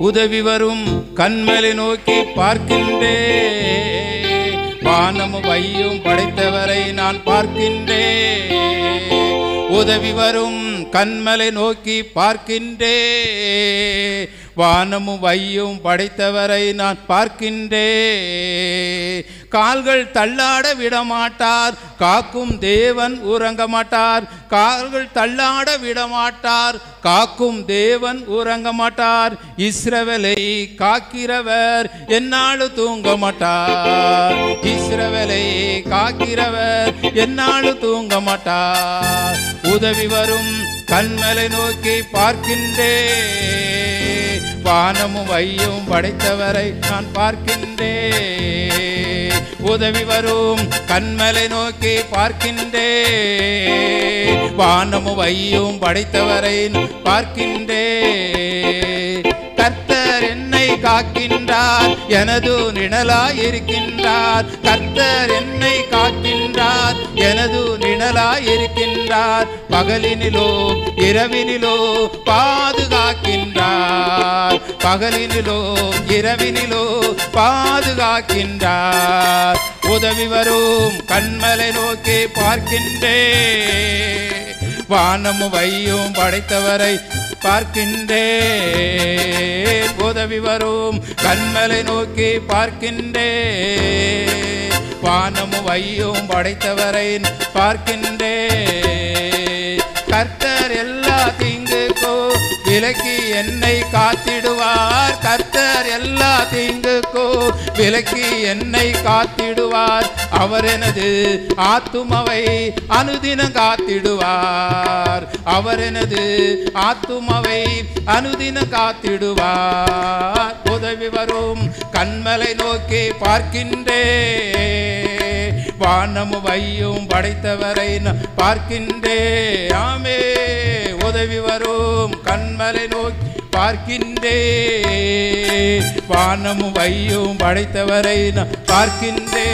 உதவி வரும் கண்மலை நோக்கி பார்க்கின்றே. வானமும் வையும் படைத்தவரை நான் பார்க்கின்றே. உதவி வரும் கண்மலை நோக்கி பார்க்கின்றே. வானமும் வையும் படைத்தவரை நான் பார்க்கின்றே. கால்கள் தள்ளாட விடமாட்டார், காக்கும் தேவன் உறங்க மாட்டார். கால்கள் தள்ளாட விடமாட்டார், காக்கும் தேவன் உறங்க மாட்டார். இஸ்ரவேலை காக்கிறவர் என்னாலு தூங்க மாட்டார். இஸ்ரவேலை காக்கிறவர் என்னாலு தூங்க மாட்டார். உதவி வரும் கண்மலை நோக்கி பார்க்கின்றே. வானமும் வையும் படைத்தவரை நான் பார்க்கின்றே. உதவி வரும் கண்மலை நோக்கி பார்க்கின்றே. வானமும் வையும் படைத்தவரை பார்க்கின்றே. கர்த்தர் என்னை காக்கின்றார், எனது நிழலாயிருக்கின்றார். கர்த்தர் என்னை காக்கின்றார், எனது நிழலாயிருக்கின்றார். பகலினிலோ இரவினிலோ பாதுகாக்கின்றார். பகலினிலோ இரவினிலோ பாதுகாக்கின்றார். உதவி வரும் கண்மலை நோக்கி பார்க்கின்றே. வானமும் வையும் படைத்தவரை பார்க்கின்றே. உதவி வரும் கண்மலை நோக்கி பார்க்கின்றே. வானமும் வையும் படைத்தவரை பார்க்கின்றே. கர்த்தர் எல்லா தீங்குக்கோ விலக்கி என்னை காத்திடுவார். கர்த்தர் எல்லா தீங்குக்கோ விலக்கி என்னை காத்திடுவார். அவர் எனது ஆத்துமாவை அனுதினம் காத்திடுவார். அவர் எனது ஆத்துமாவை அனுதினம் காத்திடுவார். உதவி வரும் கண்மலை நோக்கி பார்க்கின்றே. வானமும் வையும் படைத்தவரை பார்க்கின்றே. ஆமே. உதவி வரும் கண்மலை நோக்கி பார்க்கின்றே. வானமும் வையும் படைத்தவரை பார்க்கின்றே.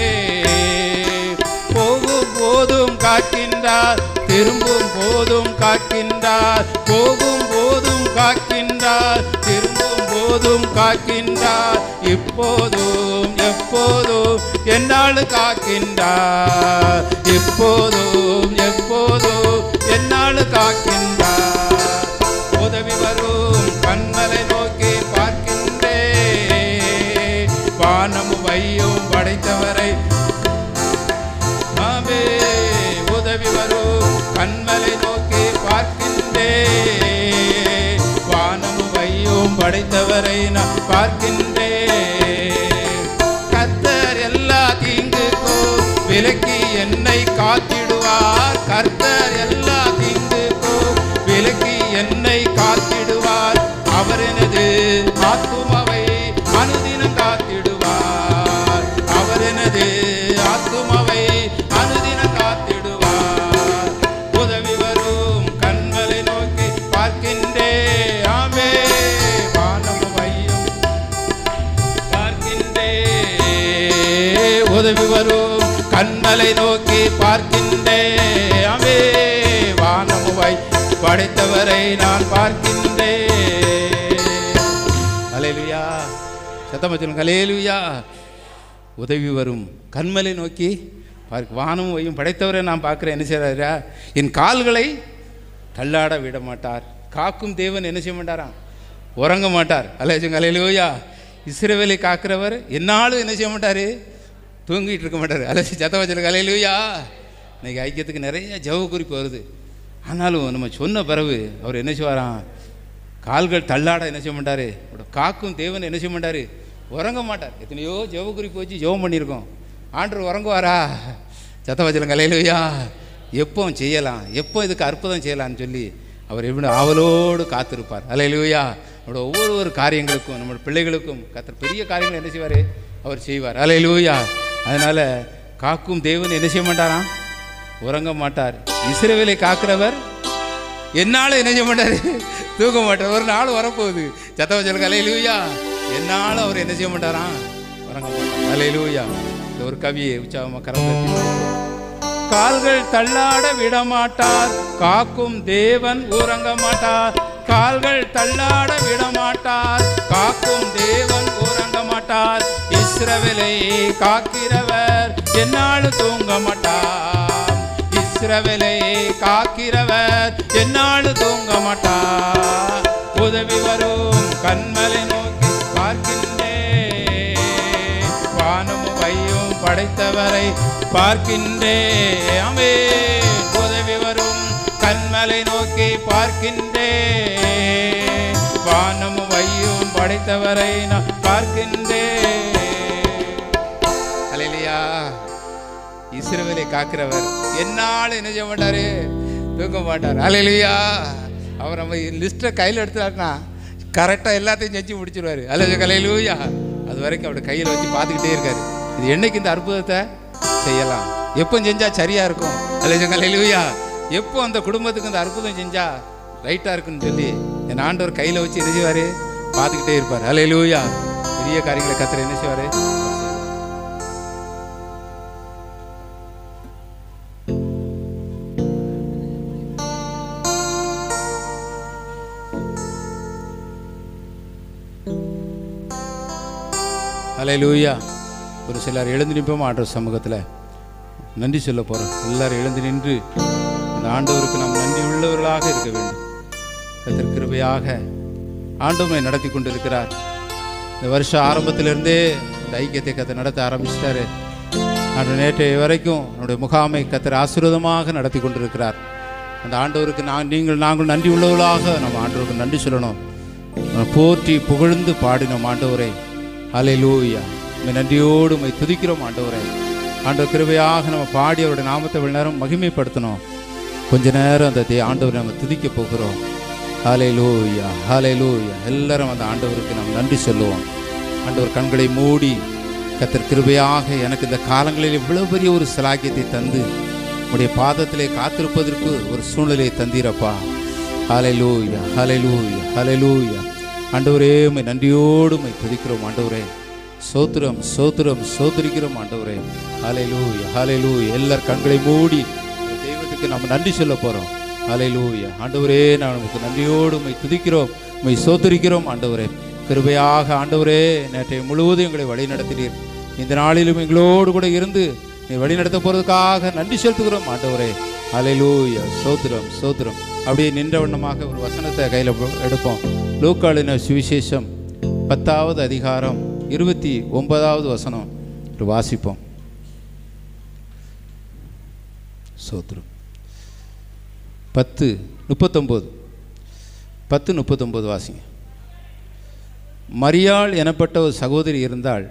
போகும் போதும் காக்கின்றார், திரும்பும் போதும் காக்கின்றார். போகும் போதும் காக்கின்றார், திரும்பும் போதும் காக்கின்றார். இப்போதும் எப்போதும் என்னாலு காக்கின்றார். இப்போதும் எப்போதும் என்னாலு காக்கின்றார். உதவி வரும் கண்மலை நோக்கி பார்க்கின்றே. வானமும் வையும் படைத்தவரை ஆமே. உதவி வரும் கண்மலை நோக்கி பார்க்கின்றே. வானமும் வையும் படைத்தவரை நான் பார்க்கின்றே. கர்த்தர் எல்லா தீங்குக்கோ விலக்கி என்னை காத்திடுவார். கர்த்தர் எல்லா தீங்குக்கோ விலக்கி என்னை காத்திடுவார். அவர் எனது ஆத்துமாவை அனுதினம் காத்திடுவார். அவர் எனது ஆத்துமாவை அனுதினம் காத்திடுவார். உதவி வரும் கண்மலை நோக்கி பார்க்கின்றே. ஆமே. வானமும் வையும் பார்க்கின்றே. உதவி வரும் கண்மலை நோக்கி பார்க்கின்றே. ஆமே. வானமும் வை படைத்தவரை நான் பார்க்கின்றே. அல்லேலூயா. சத்தமா சொல்லுங்க. அல்லேலூயா. உதவி வரும் கண்மலை நோக்கி பார்க்க. வானமும் வையும் படைத்தவரை நான் பார்க்குறேன். என்ன செய்கிறாரா? என் கால்களை தள்ளாட விட மாட்டார். காக்கும் தேவன் என்ன செய்ய மாட்டாரா? உறங்க மாட்டார். அல்லேலூயா. இஸ்ரவேலை காக்கிறவர் என்னாலும் என்ன செய்ய மாட்டார்? தூங்கிட்டு இருக்க மாட்டார். சத்தமா சொல்லுங்க. அல்லேலூயா. இன்னைக்கு ஐக்கியத்துக்கு நிறைய ஜெப குறிப்பு வருது. ஆனாலும் நம்ம சொன்ன பிறகு அவர் என்ன செய்வாராம்? கால்கள் தள்ளாட என்ன செய்ய மாட்டார்? காக்கும் தேவன் என்ன செய்ய மாட்டார்? உறங்க மாட்டார். எத்தனையோ ஜெப குறிப்பு வச்சு ஜெபம் பண்ணியிருக்கோம். ஆண்டவர் உறங்குவாரா? சத்தமா சொல்லுங்க. அல்லேலூயா. எப்போ செய்யலாம், எப்போ இதுக்கு அற்புதம் செய்யலாம்னு சொல்லி அவர் எப்படி ஆவலோடு காத்திருப்பார். அல்லேலூயா. நம்மளோட ஒவ்வொரு காரியங்களுக்கும் நம்மளோட பிள்ளைகளுக்கும் கர்த்தர் பெரிய காரியங்கள் என்ன செய்வார்? அவர் செய்வார். அல்லேலூயா. அதனால் காக்கும் தேவன் என்ன செய்ய மாட்டாராம்? உறங்க மாட்டார். இஸ்ரவேலை காக்கிறவர் என்னால் என்ன செய்ய மாட்டார்? தூங்க மாட்டார். ஒரு நாள் வரப்போகுது. சத்தமா சொல்லுங்க. அல்லேலூயா. என்னால் அவர் என்ன செய்ய மாட்டாராம்? உறங்க மாட்டார். அல்லேலூயா. இந்த ஒரு கவியை உற்சாகமாக கரம்பற்றி கால்கள் தள்ளாட விடமாட்டார். காக்கும் தேவன் உறங்க மாட்டார். கால்கள் தள்ளாட விடமாட்டார். காக்கும் தேவன் உறங்க மாட்டார். இஸ்ரவேலை காக்கிறவர் என்னாலும் தூங்க மாட்டார். இஸ்ரவேலை காக்கிறவர் என்னாலும் தூங்க மாட்டார். உதவி வரும் கண்மலை நோக்கி பார்க்கின்றேன். வானமும் வையும் படைத்தவரை பார்க்கின்றேன். ஆமென். உதவி வரும் கண்மலை நோக்கி பார்க்கின்றேன். வானமும் வையும் படைத்தவரை நான் பார்க்கின்றேன். அல்லேலூயா. இஸ்ரவேலை காக்கிறவர் என்னாலும் என்ன செய்ய மாட்டாரு? தூங்க மாட்டார். அல்லேலூயா. அவர் நம்ம லிஸ்ட்டை கையில் எடுத்துட்டாருன்னா கரெக்டாக எல்லாத்தையும் செஞ்சு முடிச்சிருவாரு. அல்லேலூயா. அது வரைக்கும் அவருடைய கையில் வச்சு பார்த்துக்கிட்டே இருக்காரு. இது என்னைக்கு இந்த அற்புதத்தை செய்யலாம், எப்போ செஞ்சால் சரியாக இருக்கும். அல்லேலூயா. எப்போ அந்த குடும்பத்துக்கு இந்த அற்புதம் செஞ்சால் ரைட்டாக இருக்குன்னு சொல்லி என் ஆண்டவர் கையில் வச்சு என்ன செய்வார்? பார்த்துக்கிட்டே இருப்பார். அல்லேலூயா. பெரிய காரியங்களை கர்த்தர் என்ன செய்வார்? அல்லேலூயா. ஒரு சிலர் எழுந்து நிற்போம் ஆண்டவர் சமூகத்தில் நன்றி சொல்ல போகிறோம். எல்லாரும் எழுந்து நின்று அந்த ஆண்டவருக்கு நாம் நன்றி உள்ளவர்களாக இருக்க வேண்டும். கர்த்தர் கிருபையாக ஆண்டவரை நடத்தி கொண்டிருக்கிறார். இந்த வருஷம் ஆரம்பத்திலிருந்தே இந்த ஐக்கியத்தை கர்த்தர் நடத்த ஆரம்பிச்சிட்டாரு. அன்று நேற்றைய வரைக்கும் என்னுடைய முகாமை கர்த்தர் ஆசீர்வாதமாக நடத்தி கொண்டிருக்கிறார். அந்த ஆண்டவருக்கு நாங்கள் நன்றி உள்ளவர்களாக நம்ம ஆண்டவருக்கு நன்றி சொல்லணும். போற்றி புகழ்ந்து பாடினோம் ஆண்டவரை. அல்லேலூயா. நன்றியோடு உம்மை துதிக்கிறோம் ஆண்டவரே. ஆண்டவர் கிருபையாக நம்ம பாடி அவருடைய நாமத்தை இவ்வளவு நேரம் மகிமைப்படுத்தணும். கொஞ்ச நேரம் அந்த ஆண்டவரை நம்ம துதிக்க போகிறோம். அல்லேலூயா, அல்லேலூயா. எல்லாரும் அந்த ஆண்டவருக்கு நம்ம நன்றி சொல்லுவோம். ஆண்டவர் கண்களை மூடி கர்த்தர் கிருபையாக எனக்கு இந்த காலங்களில் இவ்வளவு பெரிய ஒரு சிலாக்கியத்தை தந்து உடைய பாதத்திலே காத்திருப்பதற்கு ஒரு சூழ்நிலையை தந்தீரப்பா. அல்லேலூயா, அல்லேலூயா, அல்லேலூயா. ஆண்டவரே உம்மை நன்றியோடு உம்மை துதிக்கிறோம் ஆண்டவரே. சோத்திரம் சோத்திரம் சோத்திரிக்கிறோம் ஆண்டவரே. அல்லேலூயா, அல்லேலூயா. எல்லார் கண்களை மூடி தெய்வத்துக்கு நம்ம நன்றி சொல்ல போகிறோம். அல்லேலூயா. ஆண்டவரே நான் நமக்கு நன்றியோடு உம்மை துதிக்கிறோம், உம்மை சோத்திரிக்கிறோம் ஆண்டவரே. கிருபையாக ஆண்டவரே நேற்றைய முழுவதும் எங்களை வழி நடத்தினீர். இந்த நாளிலும் எங்களோடு கூட இருந்து நீ வழி நடத்த போகிறதுக்காக நன்றி செலுத்துகிறோம் ஆண்டவரே. அல்லேலூயா. சோத்திரம் சோத்திரம். அப்படியே நின்ற வண்ணமாக ஒரு வசனத்தை கையில் எடுப்போம். லூக்காளின சுவிசேஷம் 10வது அதிகாரம் 29வது வசனம் வாசிப்போம். சோத்திரம். 10:39 வாசிங்க. மரியாள் எனப்பட்ட ஒரு சகோதரி இருந்தாள்.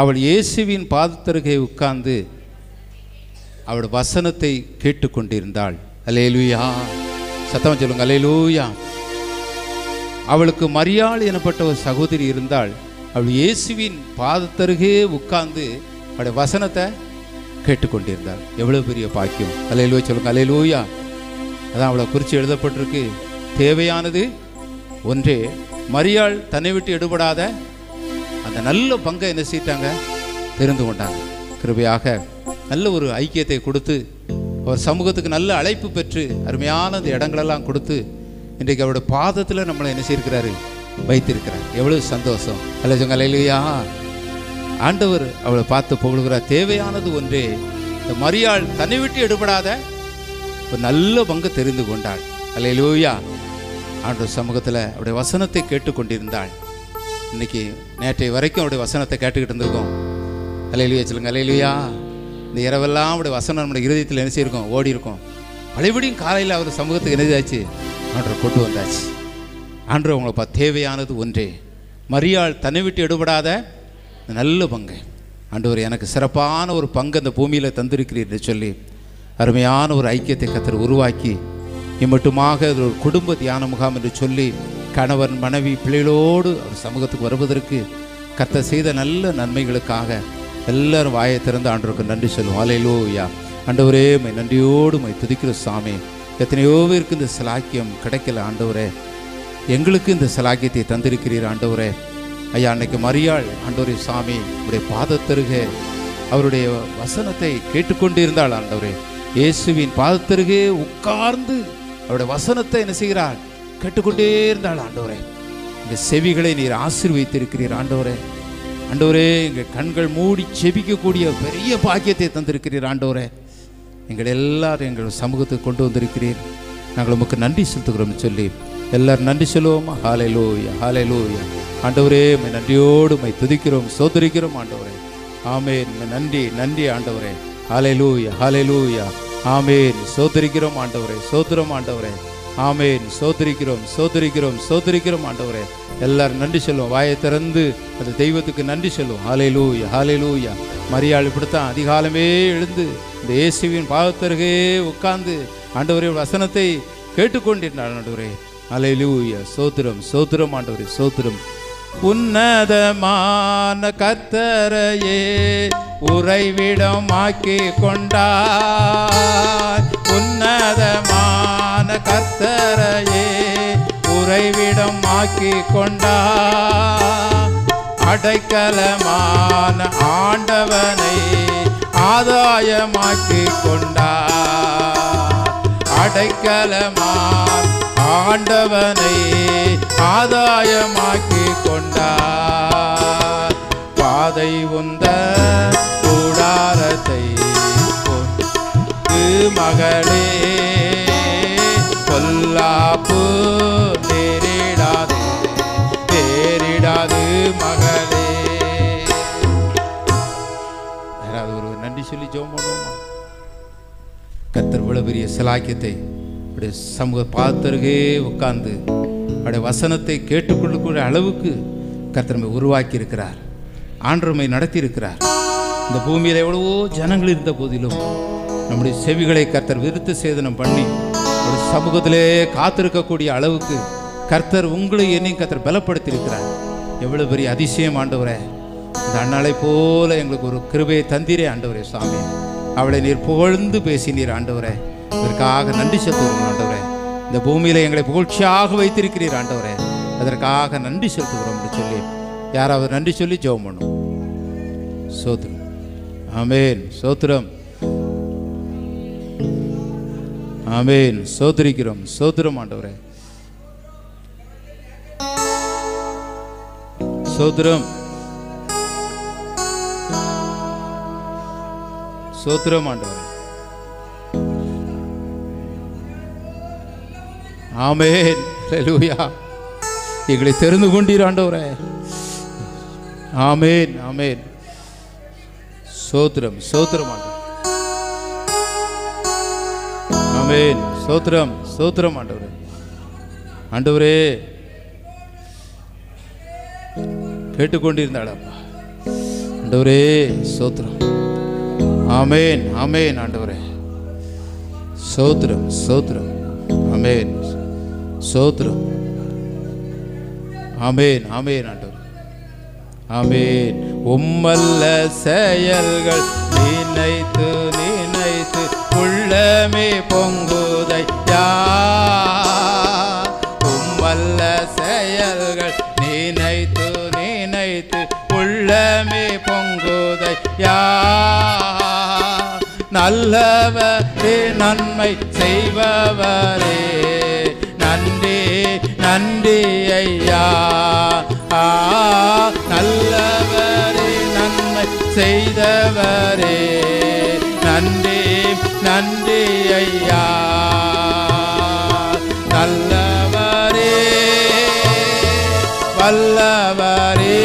அவள் இயேசுவின் பாதத்தருகே உட்கார்ந்து அவள் வசனத்தை கேட்டுக்கொண்டிருந்தாள். அல்லேலூயா. சத்தமா சொல்லுங்க. அல்லேலூயா. அவளுக்கு மரியாள் எனப்பட்ட ஒரு சகோதரி இருந்தாள். அவள் இயேசுவின் பாதத்தருகே உட்கார்ந்து அவளுடைய வசனத்தை கேட்டுக்கொண்டிருந்தாள். எவ்வளவு பெரிய பாக்கியம். அல்லேலூயா சொல்லுங்க. அல்லேலூயா. அதான் அவளை குறித்து எழுதப்பட்டிருக்கு. தேவையானது ஒன்றே. மரியாள் தன்னை விட்டு எடுபடாத அந்த நல்ல பங்கை என்ன செய்தாங்க? தெரிந்து கொண்டாங்க. கிருபையாக நல்ல ஒரு ஐக்கியத்தை கொடுத்து அவர் சமூகத்துக்கு நல்ல அழைப்பு பெற்று அருமையான அந்த இடங்களெல்லாம் கொடுத்து இன்றைக்கு அவருடைய பாதத்தில் நம்மளை என்ன செய்திருக்கிறாரு? வைத்திருக்கிறார். எவ்வளவு சந்தோஷம். அல்லேலூயா. ஆண்டவர் அவளை பார்த்து புகழுகிறார். தேவையானது ஒன்றே. இந்த மரியாள் தன்னை விட்டு எடுபடாத ஒரு நல்ல பங்கு தெரிந்து கொண்டாள். அல்லேலூயா. ஆண்டவர் சமூகத்தில் அவருடைய வசனத்தை கேட்டுக்கொண்டிருந்தாள். இன்னைக்கு நேற்றைய வரைக்கும் அவருடைய வசனத்தை கேட்டுக்கிட்டு இருந்திருக்கோம். அல்லேலூயா சொல்லுங்க. அல்லேலூயா. இந்த இரவெல்லாம் அவருடைய வசனம் நம்முடைய இருதயத்தில் என்ன செய்யிருக்கோம்? ஓடி இருக்கும். பழையபடியும் காலையில் அவர் சமூகத்துக்கு என்னதாச்சு? ஆண்டவர் கொண்டு வந்தாச்சு. ஆண்டவர் உங்களை பார்த்து தேவையானது ஒன்றே. மரியாள் தன்னை விட்டு எடுபடாத நல்ல பங்கு. ஆண்டவர் எனக்கு சிறப்பான ஒரு பங்கு அந்த பூமியில் தந்திருக்கிறீர் என்று சொல்லி அருமையான ஒரு ஐக்கியத்தை கர்த்தர் உருவாக்கி இம்மட்டுமாக ஒரு குடும்ப தியான முகாம் என்று சொல்லி கணவன் மனைவி பிள்ளைகளோடு அவர் சமூகத்துக்கு வருவதற்கு கர்த்தர் செய்த நல்ல நன்மைகளுக்காக எல்லாரும் வாயை திறந்து ஆண்டவருக்கு நன்றி சொல்லுவோம். அல்லேலூயா. ஆண்டவரே உம்மை நன்றியோடு உம்மை துதிக்கிற சாமி. எத்தனையோ பேருக்கு இந்த சிலாக்கியம் கிடைக்கல ஆண்டவரே. எங்களுக்கு இந்த சிலாக்கியத்தை தந்திருக்கிறீர் ஆண்டவரே. ஐயா அன்னைக்கு மரியாள் ஆண்டவரே சாமி உடைய பாதத்தருகே அவருடைய வசனத்தை கேட்டுக்கொண்டிருந்தாள் ஆண்டவரே. இயேசுவின் பாதத்தருகே உட்கார்ந்து அவருடைய வசனத்தை என்ன செய்கிறாள்? கேட்டுக்கொண்டே இருந்தாள் ஆண்டவரே. எங்கள் செவிகளை நீர் ஆசீர்வதித்திருக்கிறீர் ஆண்டவரே. ஆண்டவரே, எங்கள் கண்கள் மூடி செபிக்கக்கூடிய பெரிய பாக்கியத்தை தந்திருக்கிறீர் ஆண்டவரே. எங்கள் எல்லாரும் எங்கள் சமூகத்துக்கு கொண்டு வந்திருக்கிறீர். நாங்கள் உமக்கு நன்றி செலுத்துகிறோம் சொல்லி எல்லாரும் நன்றி சொல்லுவோமா? ஹல்லேலூயா, ஹல்லேலூயா. ஆண்டவரே, நன்றியோடு துதிக்கிறோம், சோதரிக்கிறோம் ஆண்டவரே. ஆமென். நன்றி, நன்றி ஆண்டவரே. ஹல்லேலூயா, ஹல்லேலூயா. ஆமென். சோதரிக்கிறோம் ஆண்டவரே, சோதரம் ஆண்டவரே. ஆமென். சோதரிக்கிறோம், சோதரிக்கிறோம், சோதரிக்கிறோம் ஆண்டவரே. எல்லாரும் நன்றி சொல்லுவோம். வாயை திறந்து அந்த தெய்வத்துக்கு நன்றி சொல்லுவோம். ஹல்லேலூயா, ஹல்லேலூயா. மரியாள் இப்படித்தான் அதிகாலமே எழுந்து இந்த இயேசுவின் பாதத்தருகே உட்கார்ந்து ஆண்டவரே வசனத்தை கேட்டுக்கொண்டிருந்தாள் ஆண்டவரே. ஹல்லேலூயா. சோத்திரம், சோத்திரம் ஆண்டவரே, சோத்திரம். உன்னதமான கர்த்தரையே உறைவிடமாக்கி கொண்டார். உன்னதமான கர்த்தரையே உறைவிடமாக்கி கொண்டார். அடைக்கலமான ஆண்டவனை ஆதாயமாக்கி கொண்டார். அடைக்கலமான ஆண்டவனை ஆதாயமாக்கி கொண்டார். பாதை உந்த கூடாரத்தை மகளே பொல்லாப்பு நேரிடாது, நேரிடாது மகளே. யாராவது ஒரு நன்றி சொல்லி ஜெபம் பண்ணுவோமா? கர்த்தர் இவ்வளவு பெரிய சிலாக்கியத்தை அப்படியே சமூக பாதத்தருகே உட்கார்ந்து அப்படியே வசனத்தை கேட்டுக்கொள்ளக்கூடிய அளவுக்கு கர்த்தர் உருவாக்கி இருக்கிறார். ஆண்டவரை நடத்தி இருக்கிறார். இந்த பூமியில் எவ்வளவோ ஜனங்கள் இருந்த போதிலும் நம்முடைய செவிகளை கர்த்தர் விருத்த சேதனம் பண்ணி ஒரு சமூகத்திலே காத்திருக்கக்கூடிய அளவுக்கு கர்த்தர் உங்களை என்னையும் கர்த்தர் பலப்படுத்தி இருக்கிறார். எவ்வளவு பெரிய அதிசயம் ஆண்டவரே. இந்த அண்ணாளை போல எங்களுக்கு ஒரு கிருபையை தந்தீரே ஆண்டவரே. சாமி, அவளை நீர் புகழ்ந்து பேசினீர் ஆண்டவரே. இதற்காக நன்றி செலுத்துகிறோம் ஆண்டவரே. இந்த பூமியில எங்களை புகழ்ச்சியாக வைத்திருக்கிறீர் ஆண்டவரே. அதற்காக நன்றி செலுத்துகிறோம் என்று சொல்லி யாராவது நன்றி சொல்லி ஜெபம் பண்ணும். சோத்திரம். ஆமென். சோத்திரம். ஆமென். சோத்திரிக்கிறோம், சோத்திரம் ஆண்டவரே. சோத்திரம், சோத்திரம் ஆண்டவரே. ஆமென். ஹல்லேலூயா. எங்களை தெரிந்து கொண்டீர் ஆண்டவரே. ஆமென், ஆமென். சோத்திரம், சோத்திரம் ஆண்டவரே. ஆமென். சோத்திரம், சோத்திரம் ஆண்டவரே. ஆண்டவரே, கேட்டுக்கொண்டிருந்தாளப்பா ஆண்டவரே. சோத்திரம். ஆமென், ஆமென் ஆண்டவரே. சோத்திரம், சோத்திரம். ஆமென். சோத்திரம். ஆமென், ஆமென் ஆண்டவரே. ஆமென். உம்மல்ல செயல்கள் நினைத்து நினைத்து உள்ளமே பொங்குதையா. உம்மல்ல செயல்கள் நினைத்து நினைத்து உள்ளமே பொங்குதையா. நல்லவரே, நன்மை செய்பவரே, நன்றி நன்றி ஐயா. நல்லவரே, நன்மை செய்தவரே, நன்றி நன்றி ஐயா. நல்லவரே, வல்லவரே,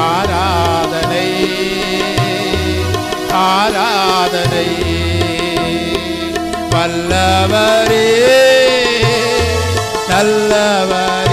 ஆராதனை ஆராதனை. வல்லவரே, நல்லவரே,